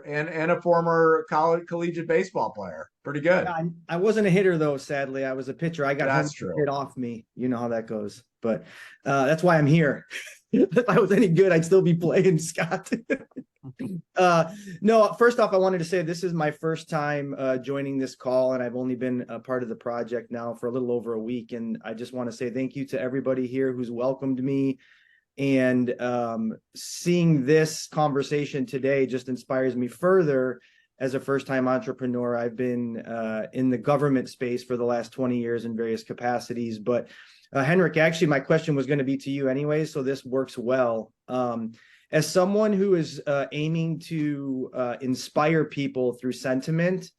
and a former collegiate baseball player. Pretty good. Yeah, I wasn't a hitter though, sadly. I was a pitcher. I got home That's true. hit off me. You know how that goes. But that's why I'm here. If I was any good, I'd still be playing, Scott. No, first off, I wanted to say this is my first time joining this call, and I've only been a part of the project now for a little over a week. And I just want to say thank you to everybody here who's welcomed me. And seeing this conversation today just inspires me further as a first-time entrepreneur. I've been in the government space for the last 20 years in various capacities. But Henrik, actually, my question was going to be to you anyway, so this works well. As someone who is aiming to inspire people through sentiment,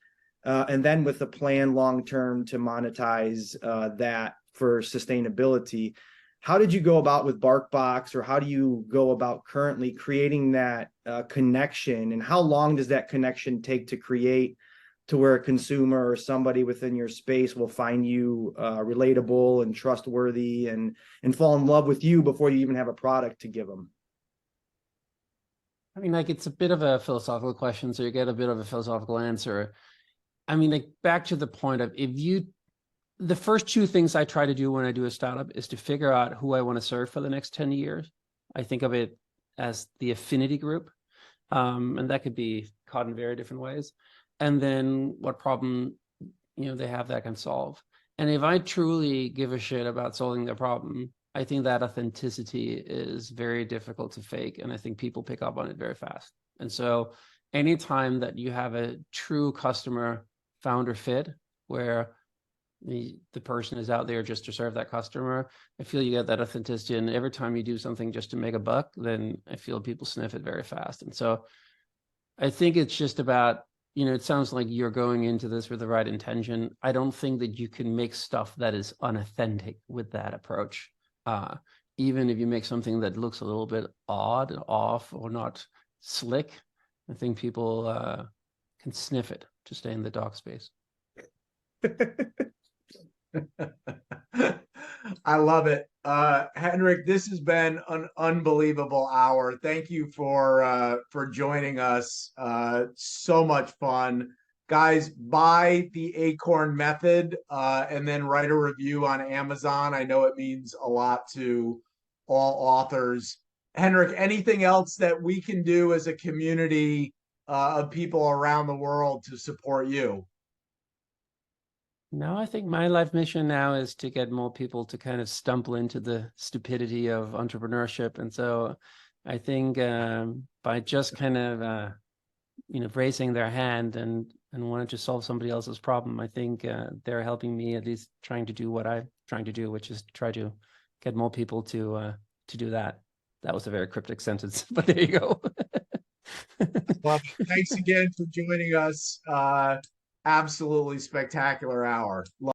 and then with a plan long-term to monetize that for sustainability, how did you go about with BarkBox, or how do you go about currently creating that connection? And how long does that connection take to create to where a consumer or somebody within your space will find you relatable and trustworthy and fall in love with you before you even have a product to give them? I mean, like, it's a bit of a philosophical question, so you get a bit of a philosophical answer. I mean, like, back to the point of, the first two things I try to do when I do a startup is to figure out who I want to serve for the next 10 years. I think of it as the affinity group. And that could be caught in very different ways. And then what problem, they have that can solve. And if I truly give a shit about solving their problem, I think that authenticity is very difficult to fake. And I think people pick up on it very fast. And so anytime that you have a true customer founder fit, where the person is out there just to serve that customer, I feel you get that authenticity. And every time you do something just to make a buck, then I feel people sniff it very fast. And so I think it's just about, it sounds like you're going into this with the right intention. I don't think that you can make stuff that is unauthentic with that approach. Even if you make something that looks a little bit odd, off, or not slick, I think people can sniff it to stay in the dog space. I love it. Henrik, this has been an unbelievable hour. Thank you for joining us. So much fun. Guys, buy the Acorn Method and then write a review on Amazon. I know it means a lot to all authors. Henrik, anything else that we can do as a community of people around the world to support you? No, I think my life mission now is to get more people to kind of stumble into the stupidity of entrepreneurship. And so I think by just kind of, raising their hand and wanting to solve somebody else's problem, I think they're helping me at least trying to do what I'm trying to do, which is try to get more people to do that. That was a very cryptic sentence, but there you go. Well, thanks again for joining us. Absolutely spectacular hour.